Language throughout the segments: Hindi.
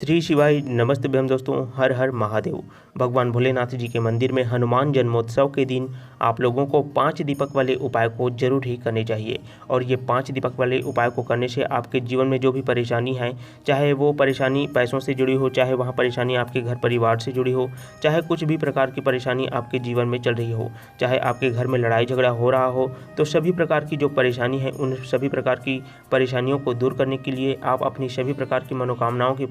श्री शिवाय नमस्तभ्यम दोस्तों। हर हर महादेव। भगवान भोलेनाथ जी के मंदिर में हनुमान जन्मोत्सव के दिन आप लोगों को 5 दीपक वाले उपाय को जरूर ही करने चाहिए। और ये 5 दीपक वाले उपाय को करने से आपके जीवन में जो भी परेशानी है, चाहे वो परेशानी पैसों से जुड़ी हो, चाहे वहाँ परेशानी आपके घर परिवार से जुड़ी हो, चाहे कुछ भी प्रकार की परेशानी आपके जीवन में चल रही हो, चाहे आपके घर में लड़ाई झगड़ा हो रहा हो, तो सभी प्रकार की जो परेशानी है उन सभी प्रकार की परेशानियों को दूर करने के लिए आप अपनी सभी प्रकार की मनोकामनाओं की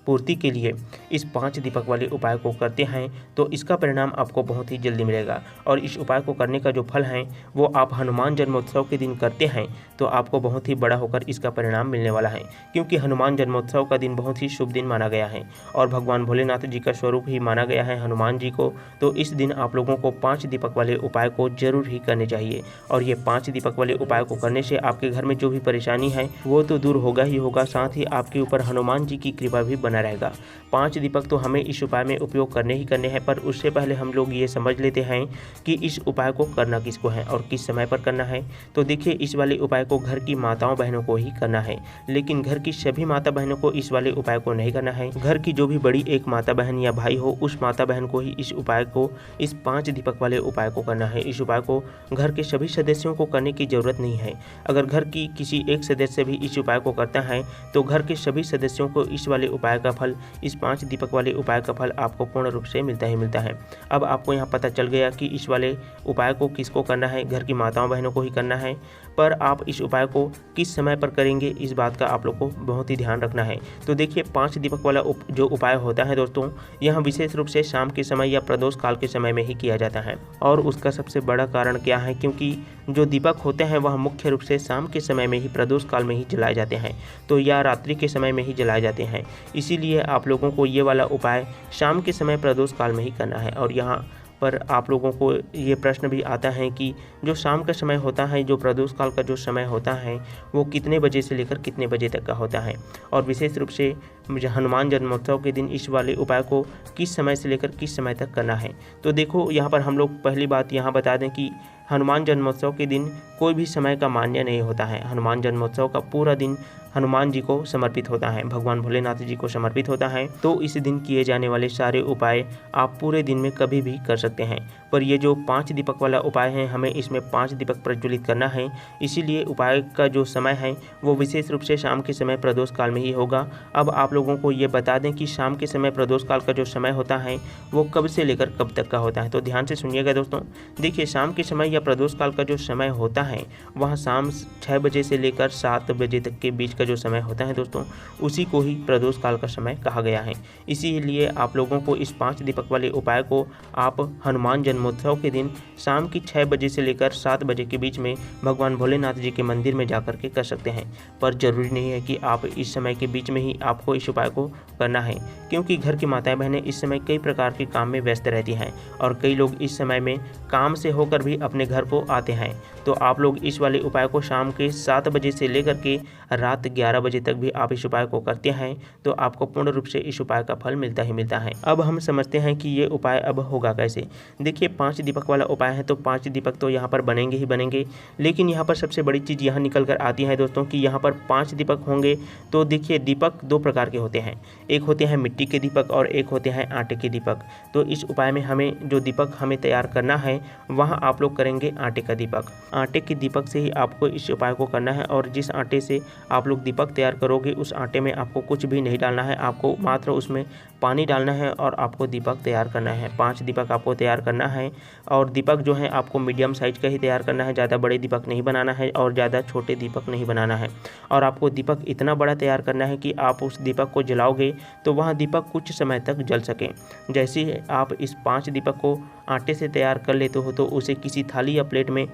पूर्ति के लिए इस 5 दीपक वाले उपाय को करते हैं तो इसका परिणाम आपको बहुत ही जल्दी मिलेगा। और इस उपाय को करने का जो फल है वो आप हनुमान जन्मोत्सव के दिन करते हैं तो आपको बहुत ही बड़ा होकर इसका परिणाम मिलने वाला है, क्योंकि हनुमान जन्मोत्सव का दिन बहुत ही शुभ दिन माना गया है और भगवान भोलेनाथ जी का स्वरूप ही माना गया है हनुमान जी को। तो इस दिन आप लोगों को 5 दीपक वाले उपाय को जरूर ही करने चाहिए। और ये 5 दीपक वाले उपाय को करने से आपके घर में जो भी परेशानी है वो तो दूर होगा ही होगा, साथ ही आपके ऊपर हनुमान जी की कृपा भी बना रहेगा। 5 दीपक तो हमें इस उपाय में उपयोग करने ही करने हैं, पर उससे पहले हम लोग ये समझ लेते हैं कि इस उपाय को करना किसको है और किस समय पर करना है। तो देखिए, इस वाले उपाय को घर की माताओं बहनों को ही करना है, लेकिन घर की सभी माता बहनों को इस वाले उपाय को नहीं करना है। घर की जो भी बड़ी एक माता बहन या भाई हो, उस माता बहन को ही इस उपाय को, इस 5 दीपक वाले उपाय को करना है। इस उपाय को घर के सभी सदस्यों को करने की जरूरत नहीं है। अगर घर की किसी एक सदस्य भी इस उपाय को करता है तो घर के सभी सदस्यों को इस वाले उपाय का फल, इस 5 दीपक वाले उपाय का फल आपको पूर्ण रूप से मिलता ही मिलता है। अब आपको यहाँ पता चल गया कि इस वाले उपाय को किसको करना है, घर की माताओं बहनों को ही करना है। पर आप इस उपाय को किस समय पर करेंगे, इस बात का आप लोग को बहुत ही ध्यान रखना है। तो देखिए, 5 दीपक वाला जो उपाय होता है दोस्तों, यह विशेष रूप से शाम के समय या प्रदोष काल के समय में ही किया जाता है। और उसका सबसे बड़ा कारण क्या है, क्योंकि जो दीपक होते हैं वह मुख्य रूप से शाम के समय में ही, प्रदोष काल में ही जलाए जाते हैं, तो या रात्रि के समय में ही जलाए जाते हैं। इसीलिए आप लोगों को ये वाला उपाय शाम के समय प्रदोष काल में ही करना है। और यहाँ पर आप लोगों को ये प्रश्न भी आता है कि जो शाम का समय होता है, जो प्रदोष काल का जो समय होता है, वो कितने बजे से लेकर कितने बजे तक का होता है। और विशेष रूप से हनुमान जन्मोत्सव के दिन इस वाले उपाय को किस समय से लेकर किस समय तक करना है। तो देखो, यहाँ पर हम लोग पहली बात यहाँ बता दें कि हनुमान जन्मोत्सव के दिन कोई भी समय का मान्य नहीं होता है। हनुमान जन्मोत्सव का पूरा दिन हनुमान जी को समर्पित होता है, भगवान भोलेनाथ जी को समर्पित होता है। तो इस दिन किए जाने वाले सारे उपाय आप पूरे दिन में कभी भी कर सकते हैं। पर ये जो 5 दीपक वाला उपाय है, हमें इसमें 5 दीपक प्रज्वलित करना है, इसीलिए उपाय का जो समय है वो विशेष रूप से शाम के समय प्रदोष काल में ही होगा। अब आप लोगों को ये बता दें कि शाम के समय प्रदोष काल का जो समय होता है वो कब से लेकर कब तक का होता है। तो ध्यान से सुनिएगा दोस्तों। देखिए, शाम के समय या प्रदोष काल का जो समय होता है वह शाम 6 बजे से लेकर 7 बजे तक के बीच जो समय होता है दोस्तों, उसी को ही प्रदोष काल का समय कहा गया है। इसीलिए आप लोगों को इस 5 दीपक वाले उपाय को आप हनुमान जन्मोत्सव के दिन शाम की 6 बजे से लेकर 7 बजे के बीच में भगवान भोलेनाथ जी के मंदिर में जाकर के कर सकते हैं। पर जरूरी नहीं है कि आप इस समय के बीच में ही आपको इस उपाय को करना है, क्योंकि घर की माताएं बहनें इस समय कई प्रकार के काम में व्यस्त रहती हैं और कई लोग इस समय में काम से होकर भी अपने घर को आते हैं। तो आप लोग इस वाले उपाय को शाम के 7 बजे से लेकर के रात 11 बजे तक भी आप इस उपाय को करते हैं तो आपको पूर्ण रूप से इस उपाय का फल मिलता ही मिलता है। अब हम समझते हैं कि ये उपाय अब होगा कैसे। देखिए, 5 दीपक वाला उपाय है तो 5 दीपक तो यहाँ पर बनेंगे ही बनेंगे, लेकिन यहाँ पर सबसे बड़ी चीज़ यहाँ निकल कर आती है दोस्तों कि यहाँ पर 5 दीपक होंगे। तो देखिए, दीपक 2 प्रकार के होते हैं, एक होते हैं मिट्टी के दीपक और एक होते हैं आटे के दीपक। तो इस उपाय में हमें जो दीपक हमें तैयार करना है वहाँ आप लोग करेंगे आटे का दीपक। आटे के दीपक से ही आपको इस उपाय को करना है। और जिस आटे से आप लोग दीपक तैयार करोगे उस आटे में आपको कुछ भी नहीं डालना है, आपको मात्र उसमें पानी डालना है और आपको दीपक तैयार करना है। 5 दीपक आपको तैयार करना है और दीपक जो है आपको मीडियम साइज का ही तैयार करना है, ज़्यादा बड़े दीपक नहीं बनाना है और ज़्यादा छोटे दीपक नहीं बनाना है। और आपको दीपक इतना बड़ा तैयार करना है कि आप उस दीपक को जलाओगे तो वह दीपक कुछ समय तक जल सके। जैसे ही आप इस 5 दीपक को आटे से तैयार कर लेते हो तो उसे किसी थाली या प्लेट में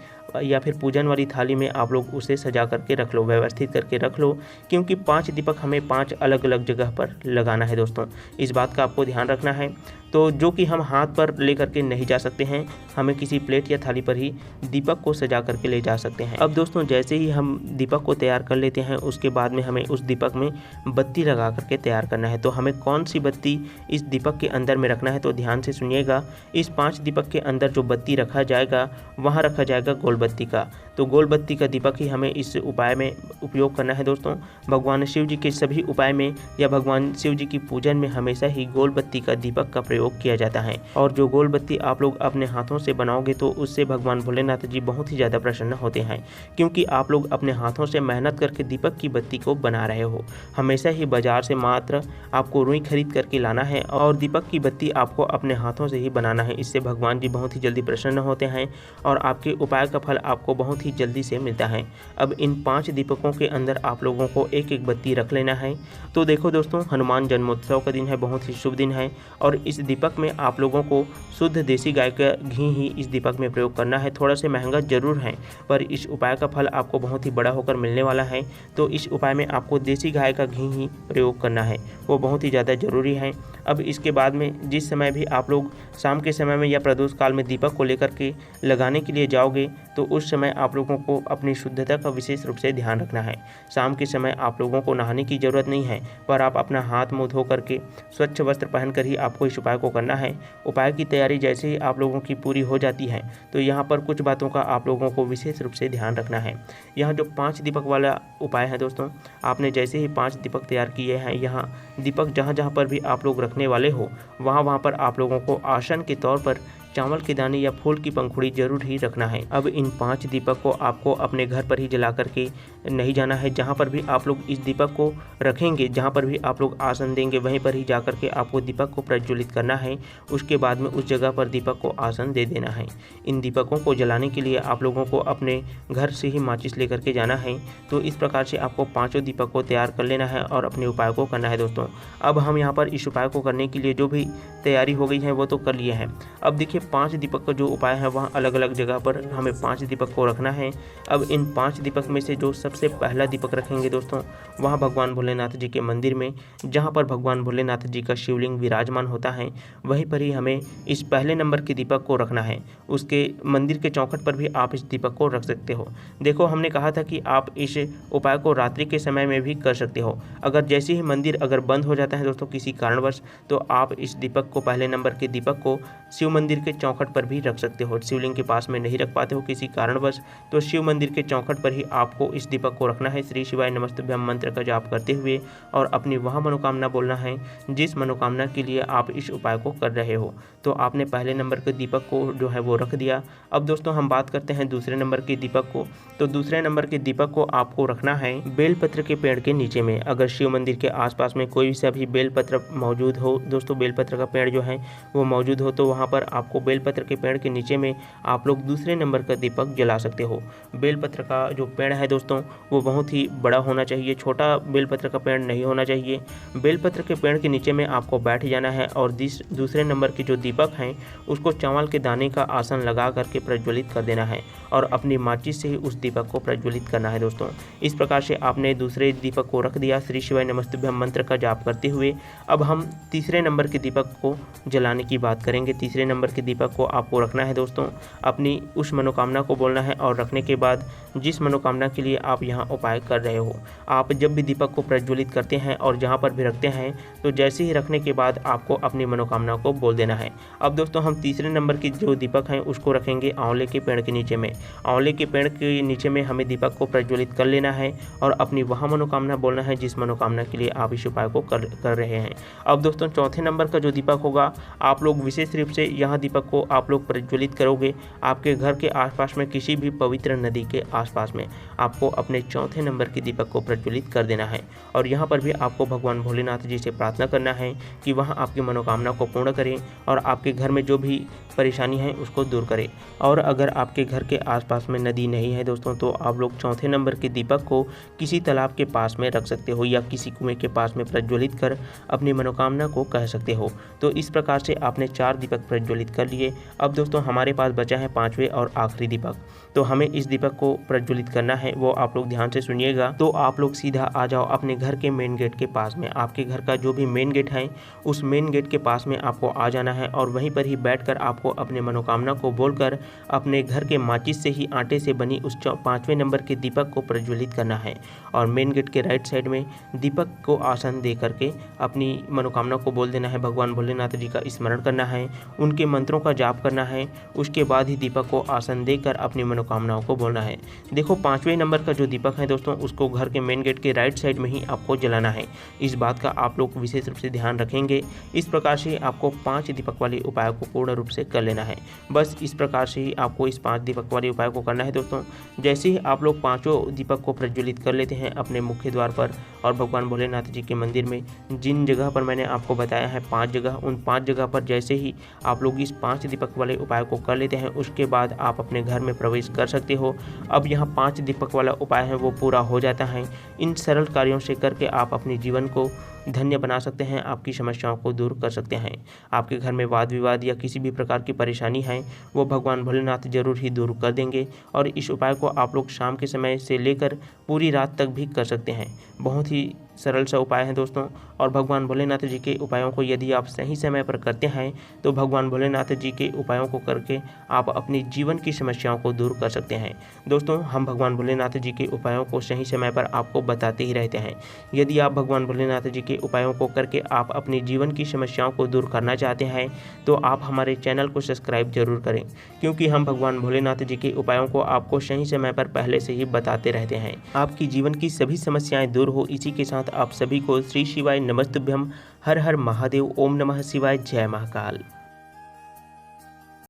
या फिर पूजन वाली थाली में आप लोग उसे सजा करके रख लो, व्यवस्थित करके रख लो, क्योंकि 5 दीपक हमें 5 अलग अलग जगह पर लगाना है दोस्तों। इस बात का आपको ध्यान रखना है। तो जो कि हम हाथ पर ले करके नहीं जा सकते हैं, हमें किसी प्लेट या थाली पर ही दीपक को सजा करके ले जा सकते हैं। अब दोस्तों जैसे ही हम दीपक को तैयार कर लेते हैं, उसके बाद में हमें उस दीपक में बत्ती लगा करके तैयार करना है। तो हमें कौन सी बत्ती इस दीपक के अंदर में रखना है, तो ध्यान से सुनिएगा। इस 5 दीपक के अंदर जो बत्ती रखा जाएगा वहाँ रखा जाएगा गोल बत्ती का। तो गोल बत्ती का दीपक ही हमें इस उपाय में उपयोग करना है दोस्तों। भगवान शिव जी के सभी उपाय में या भगवान शिव जी की पूजन में हमेशा ही गोल बत्ती का दीपक का प्रयोग किया जाता है। और जो गोल बत्ती आप लोग अपने हाथों से बनाओगे तो उससे भगवान भोलेनाथ जी बहुत ही ज़्यादा प्रसन्न होते हैं, क्योंकि आप लोग अपने हाथों से मेहनत करके दीपक की बत्ती को बना रहे हो। हमेशा ही बाजार से मात्र आपको रुई खरीद करके लाना है और दीपक की बत्ती आपको अपने हाथों से ही बनाना है। इससे भगवान जी बहुत ही जल्दी प्रसन्न होते हैं और आपके उपाय का फल आपको बहुत ही जल्दी से मिलता है। अब इन 5 दीपकों के अंदर आप लोगों को एक एक बत्ती रख लेना है। तो देखो दोस्तों, हनुमान जन्मोत्सव का दिन है, बहुत ही शुभ दिन है और इस दीपक में आप लोगों को शुद्ध देसी गाय का घी ही इस दीपक में प्रयोग करना है। थोड़ा सा महंगा जरूर है, पर इस उपाय का फल आपको बहुत ही बड़ा होकर मिलने वाला है। तो इस उपाय में आपको देसी गाय का घी ही प्रयोग करना है, वो बहुत ही ज़्यादा ज़रूरी है। अब इसके बाद में जिस समय भी आप लोग शाम के समय में या प्रदोष काल में दीपक को लेकर के लगाने के लिए जाओगे, तो उस समय आप लोगों को अपनी शुद्धता का विशेष रूप से ध्यान रखना है। शाम के समय आप लोगों को नहाने की ज़रूरत नहीं है, पर आप अपना हाथ मुँह धो करके स्वच्छ वस्त्र पहन कर ही आपको इस उपाय को करना है। उपाय की तैयारी जैसे ही आप लोगों की पूरी हो जाती है, तो यहाँ पर कुछ बातों का आप लोगों को विशेष रूप से ध्यान रखना है। यहाँ जो 5 दीपक वाला उपाय है दोस्तों, आपने जैसे ही 5 दीपक तैयार किए हैं, यहाँ दीपक जहाँ जहाँ पर भी आप लोग रखने वाले हो वहाँ पर आप लोगों को आसन के तौर पर चावल के दाने या फूल की पंखुड़ी जरूर ही रखना है। अब इन 5 दीपक को आपको अपने घर पर ही जला करके नहीं जाना है। जहाँ पर भी आप लोग इस दीपक को रखेंगे, जहाँ पर भी आप लोग आसन देंगे, वहीं पर ही जा करके आपको दीपक को प्रज्वलित करना है। उसके बाद में उस जगह पर दीपक को आसन दे देना है। इन दीपकों को जलाने के लिए आप लोगों को अपने घर से ही माचिस लेकर के जाना है। तो इस प्रकार से आपको 5 दीपक को तैयार कर लेना है और अपने उपाय को करना है दोस्तों। अब हम यहाँ पर इस उपाय को करने के लिए जो भी तैयारी हो गई है वो तो कर लिए हैं। अब देखिए 5 दीपक का जो उपाय है वहाँ अलग अलग जगह पर हमें 5 दीपक को रखना है। अब इन 5 दीपक में से जो सबसे पहला दीपक रखेंगे दोस्तों, वहाँ भगवान भोलेनाथ जी के मंदिर में, जहाँ पर भगवान भोलेनाथ जी का शिवलिंग विराजमान होता है, वहीं पर ही हमें इस पहले नंबर के दीपक को रखना है। उसके मंदिर के चौखट पर भी आप इस दीपक को रख सकते हो। देखो, हमने कहा था कि आप इस उपाय को रात्रि के समय में भी कर सकते हो। अगर जैसे ही मंदिर अगर बंद हो जाता है दोस्तों किसी कारणवश, तो आप इस दीपक को, पहले नंबर के दीपक को शिव मंदिर के चौखट पर भी रख सकते हो। शिवलिंग के पास में नहीं रख पाते हो किसी कारणवश, तो शिव मंदिर के चौखट पर ही आपको इस दीपक को रखना है। श्री शिवाय नमस्तुभ्यम मंत्र का जाप करते हुए और अपनी वह मनोकामना बोलना है जिस मनोकामना के लिए आप इस उपाय को कर रहे हो। तो आपने पहले नंबर के दीपक को जो है वो रख दिया। अब दोस्तों हम बात करते हैं दूसरे नंबर के दीपक को। तो दूसरे नंबर के दीपक को आपको रखना है बेलपत्र के पेड़ के नीचे में। अगर शिव मंदिर के आसपास में कोई सा भी बेलपत्र मौजूद हो दोस्तों, बेलपत्र का पेड़ जो है वो मौजूद हो, तो वहाँ पर आपको बेलपत्र के पेड़ के नीचे में आप लोग दूसरे नंबर का दीपक जला सकते हो। बेलपत्र का जो पेड़ है दोस्तों वो बहुत ही बड़ा होना चाहिए, छोटा बेलपत्र का पेड़ नहीं होना चाहिए। बेलपत्र के पेड़ के नीचे में आपको बैठ जाना है और दूसरे नंबर के जो दीपक हैं उसको चावल के दाने का आसन लगा करके प्रज्वलित कर देना है और अपनी माचिस से ही उस दीपक को प्रज्वलित करना है दोस्तों। इस प्रकार से आपने दूसरे दीपक को रख दिया श्री शिवाय नमस्तुभ्यम मंत्र का जाप करते हुए। अब हम तीसरे नंबर के दीपक को जलाने की बात करेंगे। तीसरे नंबर के दीपक को आपको रखना है दोस्तों, अपनी उस मनोकामना को बोलना है और रखने के बाद जिस मनोकामना के लिए आप यहाँ उपाय कर रहे हो, आप जब भी दीपक को प्रज्वलित करते हैं और जहाँ पर भी रखते हैं, तो जैसे ही रखने के बाद आपको अपनी मनोकामना को बोल देना है। अब दोस्तों हम तीसरे नंबर की जो दीपक हैं उसको रखेंगे आंवले के पेड़ के नीचे में। आंवले के पेड़ के नीचे में हमें दीपक को प्रज्वलित कर लेना है और अपनी वह मनोकामना बोलना है जिस मनोकामना के लिए आप इस उपाय को कर रहे हैं। अब दोस्तों चौथे नंबर का जो दीपक होगा, आप लोग विशेष रूप से यहाँ दीपक को आप लोग प्रज्वलित करोगे आपके घर के आसपास में, किसी भी पवित्र नदी के आसपास में आपको अपने चौथे नंबर के दीपक को प्रज्वलित कर देना है। और यहाँ पर भी आपको भगवान भोलेनाथ जी से प्रार्थना करना है कि वह आपकी मनोकामना को पूर्ण करें और आपके घर में जो भी परेशानी है उसको दूर करें। और अगर आपके घर के आसपास में नदी नहीं है दोस्तों, तो आप लोग चौथे नंबर के दीपक को किसी तालाब के पास में रख सकते हो या किसी कुएं के पास में प्रज्वलित कर अपनी मनोकामना को कह सकते हो। तो इस प्रकार से आपने 4 दीपक प्रज्वलित कर लिए। अब दोस्तों हमारे पास बचा है पांचवें और आखिरी दीपक। तो हमें इस दीपक को प्रज्वलित करना है, वो आप लोग ध्यान से सुनिएगा। तो आप लोग सीधा आ जाओ अपने घर के मेन गेट के पास में। आपके घर का जो भी मेन गेट है उस मेन गेट के पास में आपको आ जाना है और वहीं पर ही बैठकर आपको अपने मनोकामना को बोलकर अपने घर के माचिस से ही आटे से बनी उस 5वें नंबर के दीपक को प्रज्वलित करना है। और मेन गेट के राइट साइड में दीपक को आसन दे करके अपनी मनोकामना को बोल देना है, भगवान भोलेनाथ जी का स्मरण करना है, उनके मंत्रों का जाप करना है। उसके बाद ही दीपक को आसन देकर अपनी मनोकामनाओं को बोलना है। देखो 5वें नंबर का जो दीपक है दोस्तों, उसको घर के मेन गेट के राइट साइड में ही आपको जलाना है। इस बात का आप लोग विशेष रूप से ध्यान रखेंगे। इस प्रकार से आपको 5 दीपक वाले उपाय को पूर्ण रूप से कर लेना है। बस इस प्रकार से ही आपको इस 5 दीपक वाले उपाय को करना है दोस्तों। जैसे ही आप लोग 5 दीपक को प्रज्वलित कर लेते हैं अपने मुख्य द्वार पर और भगवान भोलेनाथ जी के मंदिर में, जिन जगह पर मैंने आपको बताया है 5 जगह, उन 5 जगह पर जैसे ही आप लोग इस 5 दीपक वाले उपाय को कर लेते हैं, उसके बाद आप अपने घर में प्रवेश कर सकते हो। अब यहाँ 5 दीपक वाला उपाय है वो पूरा हो जाता है। इन सरल कार्यों से करके आप अपने जीवन को धन्य बना सकते हैं, आपकी समस्याओं को दूर कर सकते हैं। आपके घर में वाद विवाद या किसी भी प्रकार की परेशानी है वो भगवान भोलेनाथ जरूर ही दूर कर देंगे। और इस उपाय को आप लोग शाम के समय से लेकर पूरी रात तक भी कर सकते हैं। बहुत ही सरल सा उपाय है दोस्तों। और भगवान भोलेनाथ जी के उपायों को यदि आप सही समय पर करते हैं तो भगवान भोलेनाथ जी के उपायों को करके आप अपनी जीवन की समस्याओं को दूर कर सकते हैं। दोस्तों हम भगवान भोलेनाथ जी के उपायों को सही समय पर आपको बताते ही रहते हैं। यदि आप भगवान भोलेनाथ जी के उपायों को करके आप अपने जीवन की समस्याओं को दूर करना चाहते हैं तो आप हमारे चैनल को सब्सक्राइब जरूर करें, क्योंकि हम भगवान भोलेनाथ जी के उपायों को आपको सही समय पर पहले से ही बताते रहते हैं। आपकी जीवन की सभी समस्याएं दूर हो, इसी के साथ आप सभी को श्री शिवाय नमस्तुभ्यम, हर हर महादेव, ओम नमः शिवाय, जय महाकाल।